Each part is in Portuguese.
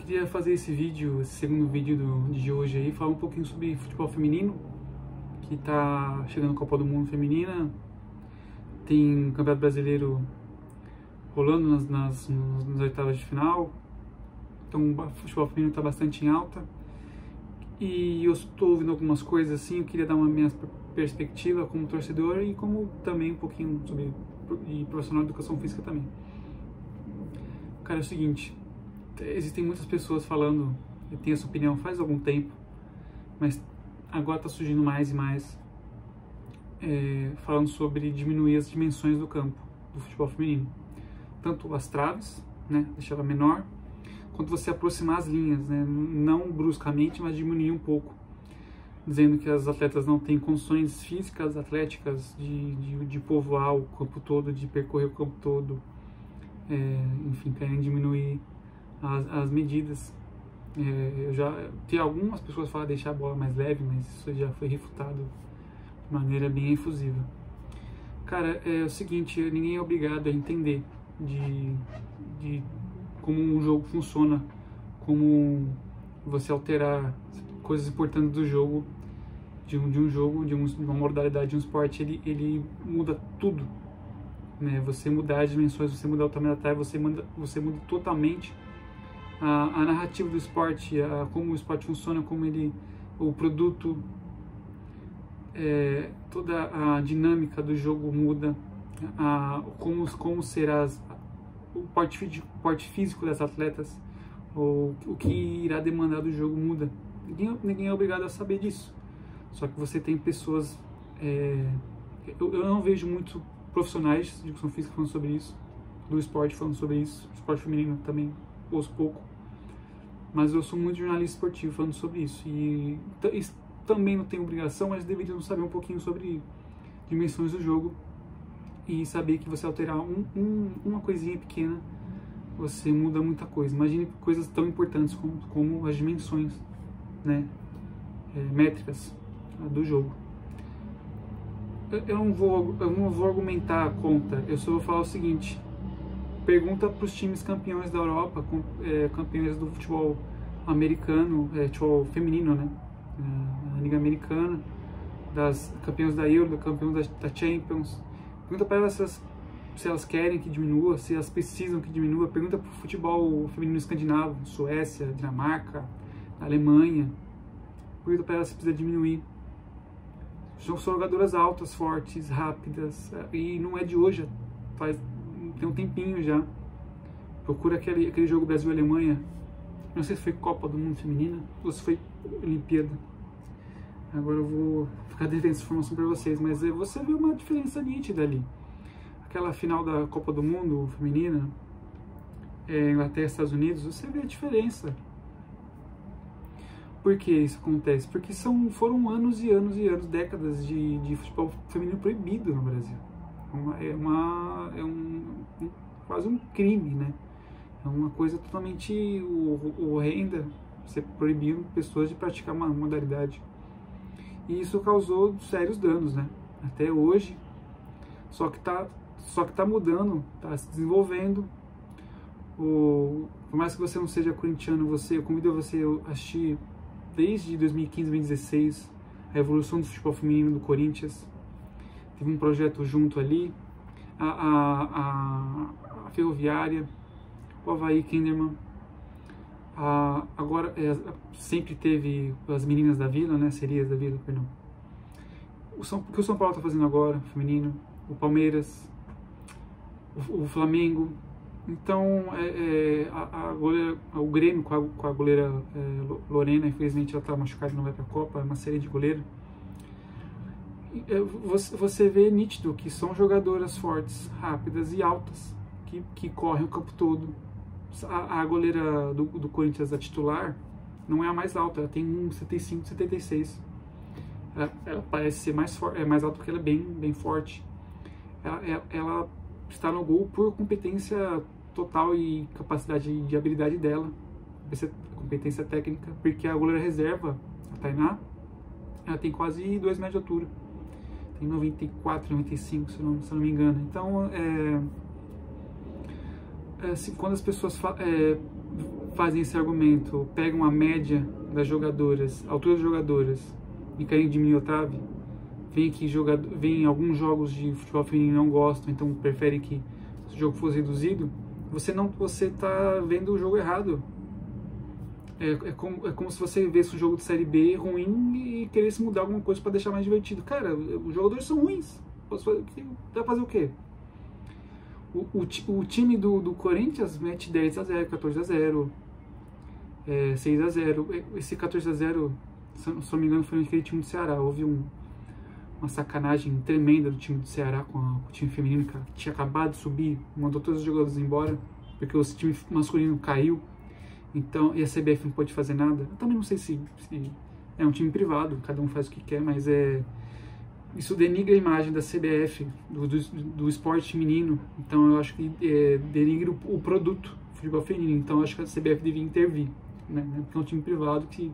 Queria fazer esse vídeo, esse segundo vídeo de hoje aí, falar um pouquinho sobre futebol feminino, que tá chegando a Copa do Mundo Feminina, tem Campeonato Brasileiro rolando nas oitavas de final, então o futebol feminino tá bastante em alta, e eu estou ouvindo algumas coisas assim, eu queria dar uma minha perspectiva como torcedor e como também um pouquinho sobre de profissional de educação física também. Cara, é o seguinte, existem muitas pessoas falando, eu tenho essa opinião faz algum tempo, mas agora está surgindo mais e mais, falando sobre diminuir as dimensões do campo, do futebol feminino. Tanto as traves, né, deixar ela menor, quanto você aproximar as linhas, né, não bruscamente, mas diminuir um pouco, dizendo que as atletas não têm condições físicas, atléticas, de povoar o campo todo, de percorrer o campo todo, enfim, querem diminuir as medidas. Eu já tem algumas pessoas que falam deixar a bola mais leve, mas isso já foi refutado de maneira bem efusiva. Cara, é o seguinte, ninguém é obrigado a entender de como um jogo funciona, como você alterar coisas importantes do jogo, de uma modalidade, de um esporte, ele muda tudo, né? Você mudar as dimensões, você mudar o tamanho da trave, você muda totalmente a narrativa do esporte, como o esporte funciona, como o produto, toda a dinâmica do jogo muda, como será o porte físico das atletas, o que irá demandar do jogo muda. Ninguém é obrigado a saber disso. Só que você tem pessoas, eu não vejo muitos profissionais de educação física falando sobre isso, do esporte falando sobre isso, esporte feminino também ouço pouco, mas eu sou muito jornalista esportivo falando sobre isso, e também não tenho obrigação, mas deveria saber um pouquinho sobre dimensões do jogo e saber que você alterar uma coisinha pequena, você muda muita coisa. Imagine coisas tão importantes como as dimensões, né, métricas do jogo. Eu não vou argumentar contra, eu só vou falar o seguinte: pergunta para os times campeões da Europa, campeões do futebol americano, futebol feminino, né, a Liga Americana, das campeões da Euro, campeões da Champions. Pergunta para elas se elas querem que diminua, se elas precisam que diminua. Pergunta para o futebol feminino escandinavo, Suécia, Dinamarca, Alemanha. Pergunta para elas se precisa diminuir. São jogadoras altas, fortes, rápidas, e não é de hoje, tem um tempinho já. Procura aquele jogo Brasil-Alemanha, não sei se foi Copa do Mundo Feminina ou se foi Olimpíada, agora eu vou ficar devendo essa informação para vocês, mas você vê uma diferença nítida ali. Aquela final da Copa do Mundo Feminina, Inglaterra e Estados Unidos, você vê a diferença. Por que isso acontece? Porque foram anos e anos e anos, décadas de futebol feminino proibido no Brasil. Quase um crime, né? É uma coisa totalmente horrenda, você proibir pessoas de praticar uma modalidade. E isso causou sérios danos, né? Até hoje. Só que tá mudando, tá se desenvolvendo. Por mais que você não seja corintiano, eu convido você a assistir desde 2015, 2016, a evolução do futebol feminino do Corinthians. Teve um projeto junto ali, a Ferroviária, o Avaí Kinderman, agora sempre teve as meninas da Vila, né, Serias da Vila, perdão. O que o São Paulo está fazendo agora, feminino, o Palmeiras, o Flamengo. Então, o Grêmio com a goleira Lorena, infelizmente ela está machucada e não vai para a Copa, é uma série de goleiro. Você vê nítido que são jogadoras fortes, rápidas e altas, que correm o campo todo. A goleira do Corinthians, a titular, não é a mais alta, ela tem 1,75, 76. Ela parece ser mais alta porque ela é bem forte. Ela está no gol por competência total e capacidade de habilidade dela, competência técnica, porque a goleira reserva, a Tainá, ela tem quase 2 metros de altura, tem 94, 95, se eu não me engano. Então, assim, quando as pessoas fazem esse argumento, pegam a média das jogadoras, a altura das jogadoras, e querem diminuir a trave, vem alguns jogos de futebol feminino não gostam, então preferem que o jogo fosse reduzido, você está vendo o jogo errado. É como se você visse um jogo de Série B ruim e queresse mudar alguma coisa para deixar mais divertido. Cara, os jogadores são ruins. Dá pra fazer o quê? O time do Corinthians mete 10-0, 14-0, 6-0. Esse 14-0, se não me engano, foi naquele time do Ceará. Houve uma sacanagem tremenda do time do Ceará com o time feminino, cara, que tinha acabado de subir, mandou todos os jogadores embora, porque o time masculino caiu. Então, e a CBF não pode fazer nada. Eu também não sei se é um time privado, cada um faz o que quer, mas isso denigra a imagem da CBF, do esporte feminino. Então, eu acho que denigra o produto, o futebol feminino. Então, eu acho que a CBF devia intervir, né? Porque é um time privado que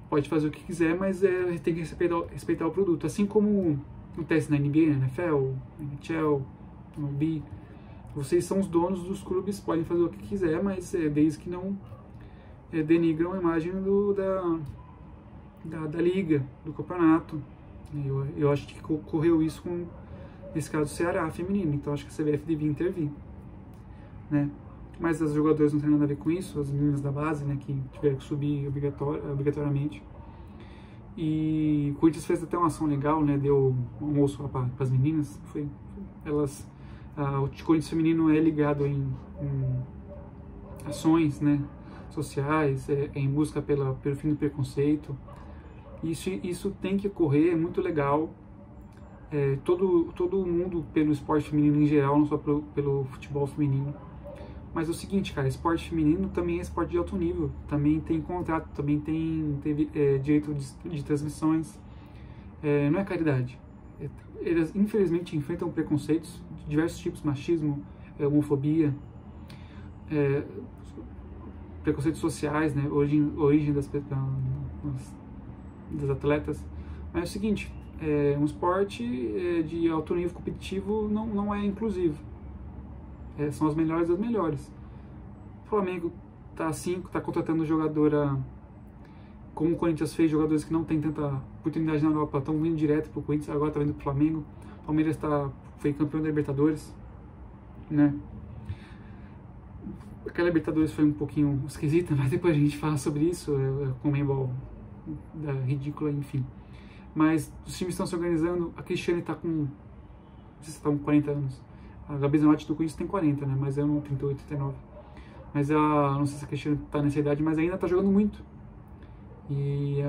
pode fazer o que quiser, mas tem que respeitar o produto. Assim como acontece na NBA, na NFL, na NHL, no MLB. Vocês são os donos dos clubes, podem fazer o que quiser, mas desde que não denigram a imagem da liga, do campeonato. Eu acho que ocorreu isso com, nesse caso, o Ceará feminino, então acho que a CBF devia intervir, né? Mas as jogadoras não têm nada a ver com isso, as meninas da base, né, que tiveram que subir obrigatoriamente. E o Corinthians fez até uma ação legal, né, deu um almoço lá para as meninas, o Corinthians feminino é ligado em ações, né, sociais, em busca pelo fim do preconceito. Isso tem que ocorrer, é muito legal. Todo mundo pelo esporte feminino em geral, não só pelo futebol feminino. Mas é o seguinte, cara, esporte feminino também é esporte de alto nível, também tem contrato, também tem direito de transmissões, não é caridade. Eles infelizmente enfrentam preconceitos de diversos tipos, machismo, homofobia, preconceitos sociais, né, origem das atletas. Mas é o seguinte, um esporte de alto nível competitivo não é inclusivo. São as melhores das melhores. O Flamengo tá contratando jogadora, como o Corinthians fez, jogadores que não tem tanta oportunidade na Europa, estão vindo direto pro Corinthians, agora tá vindo pro Flamengo. O Palmeiras foi campeão da Libertadores, né? Aquela Libertadores foi um pouquinho esquisita, mas depois a gente fala sobre isso, com o Membol ridícula, enfim. Mas os times estão se organizando. A Cristiane tá com, não sei se tá com 40 anos. A Gabi Zanotti do Corinthians tem 40, né? Mas é um 38, 39. Mas não sei se a Cristiane tá nessa idade, mas ainda tá jogando muito. E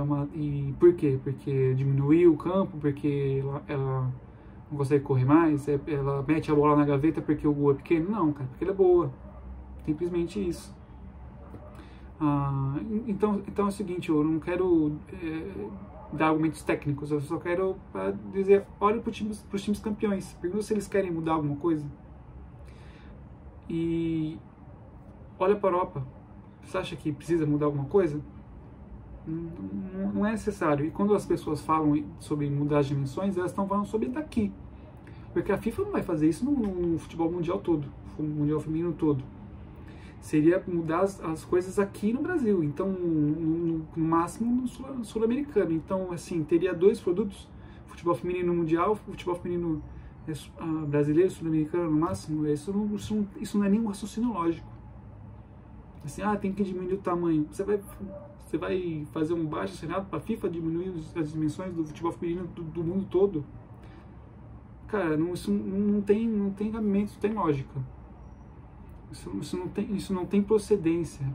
por quê? Porque diminuiu o campo, porque ela não consegue correr mais, ela mete a bola na gaveta porque o gol é pequeno? Não, cara, porque ela é boa. Simplesmente isso. Então é o seguinte, eu não quero dar argumentos técnicos, eu só quero dizer, olha para os times campeões, pergunta se eles querem mudar alguma coisa. E olha para a Europa, você acha que precisa mudar alguma coisa? Não é necessário. E quando as pessoas falam sobre mudar as dimensões, elas estão falando sobre daqui. Porque a FIFA não vai fazer isso no futebol mundial todo, no mundial feminino todo. Seria mudar as coisas aqui no Brasil, então no máximo no sul-americano. Então, assim, teria dois produtos, futebol feminino mundial, futebol feminino brasileiro, sul-americano no máximo. Isso não é nem um raciocínio lógico. Assim, tem que diminuir o tamanho. Você vai fazer um baixo assinado para a FIFA diminuir as dimensões do futebol feminino do mundo todo? Cara, isso não tem cabimento, isso tem lógica. Isso não tem procedência.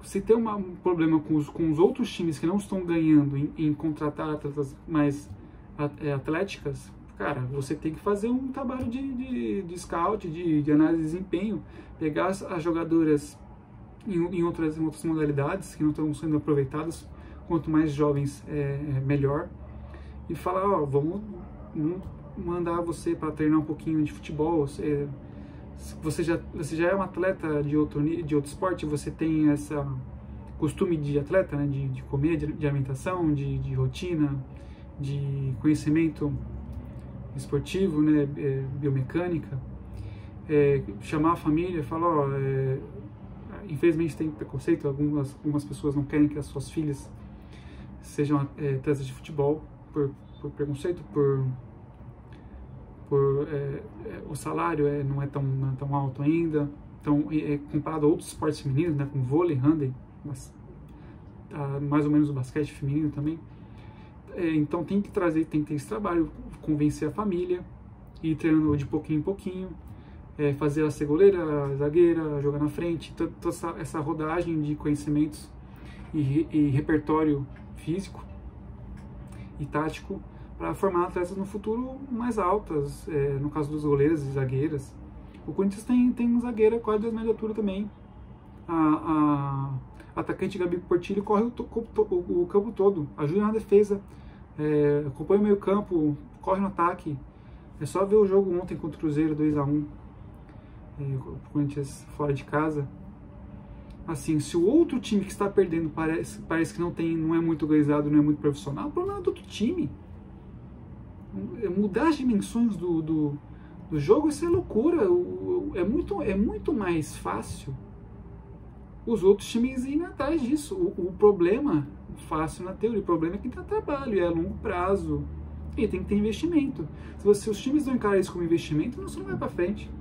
Se tem um problema com os outros times que não estão ganhando em contratar atletas mais atléticas, cara, você tem que fazer um trabalho de scout, de análise de desempenho, pegar as jogadoras em outras modalidades que não estão sendo aproveitadas, quanto mais jovens melhor, e falar, vamos mandar você para treinar um pouquinho de futebol. Você já é um atleta de outro esporte, você tem esse costume de atleta, né, de comer, de alimentação, de rotina, de conhecimento esportivo, né, biomecânica. chamar a família, falar, ó, infelizmente tem preconceito, algumas pessoas não querem que as suas filhas sejam atletas de futebol por preconceito, o salário não é tão alto ainda, então comparado a outros esportes femininos, né, como vôlei, handebol, mais ou menos o basquete feminino também. Então tem que ter esse trabalho, convencer a família, ir treinando de pouquinho em pouquinho, fazer a ser goleira, a zagueira, jogar na frente, toda essa rodagem de conhecimentos e repertório físico e tático para formar atletas no futuro mais altas, no caso dos goleiros e zagueiras. O Corinthians tem zagueira quase 2 metros de altura também. A atacante Gabi Portillo corre o campo todo, ajuda na defesa, acompanha o meio campo, corre no ataque. É só ver o jogo ontem contra o Cruzeiro, 2-1, o Corinthians fora de casa. Assim, se o outro time que está perdendo parece que não é muito organizado, não é muito profissional, o problema é do outro time. Mudar as dimensões do jogo, isso é loucura. É muito mais fácil os outros times irem atrás disso. O problema, fácil na teoria, o problema é que dá trabalho, é a longo prazo e tem que ter investimento. Se os times não encaram isso como investimento, você não vai para frente.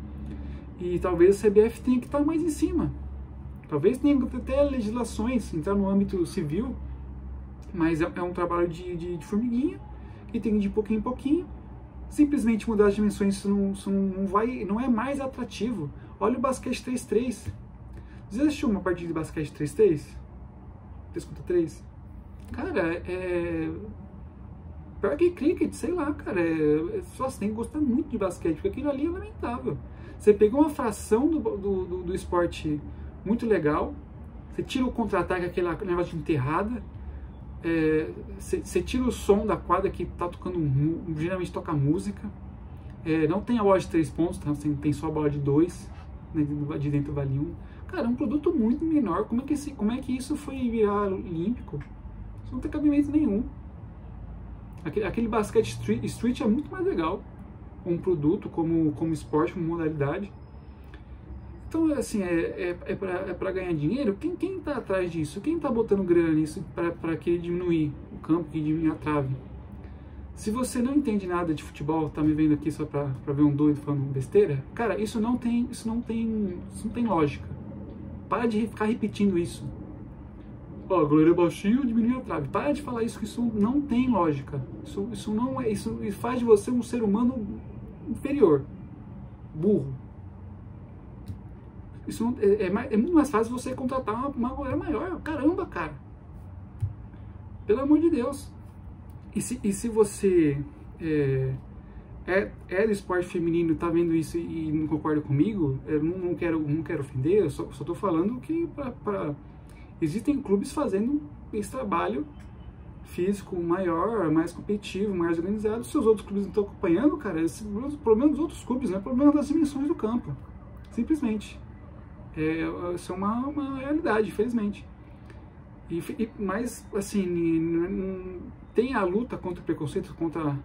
E talvez a CBF tenha que estar mais em cima. Talvez tenha até legislações, entrar no âmbito civil, mas é um trabalho de formiguinha, e tem de pouquinho em pouquinho. Simplesmente mudar as dimensões, isso não é mais atrativo. Olha o basquete 3x3. Você assistiu uma partida de basquete 3x3? 3x3? Cara, pior que cricket, sei lá, cara. Só você tem que gostar muito de basquete, porque aquilo ali é lamentável. Você pegou uma fração do esporte muito legal, você tira o contra-ataque, aquele negócio de enterrada, você tira o som da quadra que tá tocando, geralmente toca música, não tem a bola de 3 pontos, tá? Tem só a bola de 2, né? De dentro vale 1. Cara, é um produto muito menor. Como é que isso foi virar olímpico? Isso não tem cabimento nenhum. Aquele basquete street é muito mais legal, um produto como esporte, como modalidade. Então, assim, para ganhar dinheiro, quem está atrás disso? Quem está botando grana nisso para que diminuir o campo, que diminuir a trave? Se você não entende nada de futebol, tá me vendo aqui só para ver um doido falando besteira, cara, isso não tem lógica. Para de ficar repetindo isso. Ó, goleiro baixinho, diminui a trave. Para de falar isso, que isso não tem lógica. Isso faz de você um ser humano inferior, burro. Isso é muito mais fácil você contratar uma goleira maior. Caramba, cara. Pelo amor de Deus. E se você do esporte feminino, está vendo isso e não concorda comigo, eu não quero ofender, eu só estou falando que existem clubes fazendo esse trabalho físico maior, mais competitivo, mais organizado. Se os outros clubes não estão acompanhando, cara, o problema dos outros clubes, não é problema das dimensões do campo. Simplesmente. Isso é uma realidade, infelizmente. Mas, assim, tem a luta contra o preconceito, contra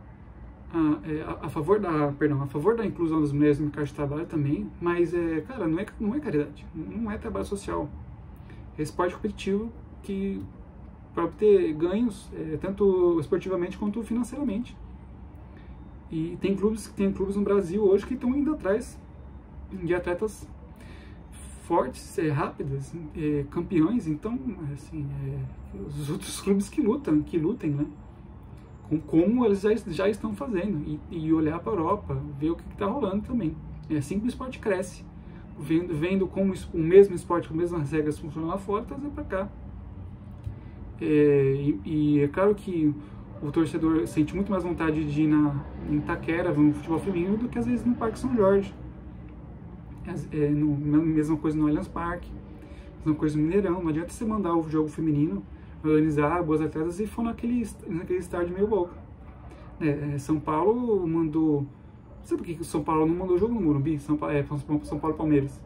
a favor da inclusão das mulheres no mercado de trabalho também, mas, cara, não é caridade, não é trabalho social. É esporte competitivo que para obter ganhos, tanto esportivamente quanto financeiramente. E tem clubes no Brasil hoje que estão indo atrás de atletas fortes, rápidas, campeões. Então, assim, os outros clubes que lutem, né? Como eles já estão fazendo, e olhar para a Europa, ver o que está rolando também. É assim que o esporte cresce, vendo como o mesmo esporte, com as mesmas regras funcionam lá fora, trazer para cá. E é claro que o torcedor sente muito mais vontade de ir em Itaquera, ver um futebol feminino, do que às vezes no Parque São Jorge. Mesma coisa no Allianz Parque, mesma coisa no Mineirão. Não adianta você mandar o jogo feminino, organizar boas atletas e for naquele estádio meio boca. São Paulo mandou... Não sei por que São Paulo não mandou o jogo no Morumbi. São Paulo e Palmeiras.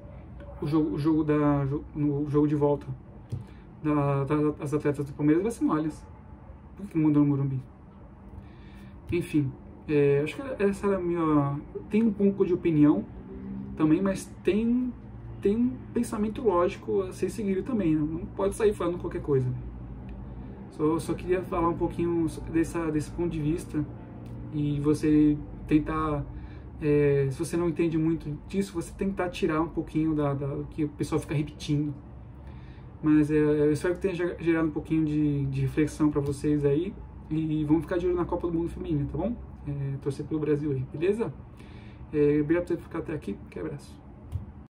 O jogo de volta das atletas do Palmeiras vai ser no Allianz. Por que não mandou no Morumbi? Enfim, acho que essa era a minha... Tem um pouco de opinião também, mas tem um pensamento lógico a ser seguido também, não pode sair falando qualquer coisa. Só queria falar um pouquinho desse ponto de vista, e você tentar, se você não entende muito disso, você tentar tirar um pouquinho do que o pessoal fica repetindo. Mas eu espero que tenha gerado um pouquinho de reflexão para vocês aí, e vamos ficar de olho na Copa do Mundo Feminina, tá bom? Torcer pelo Brasil aí, beleza? Obrigado por ter ficado até aqui, que abraço.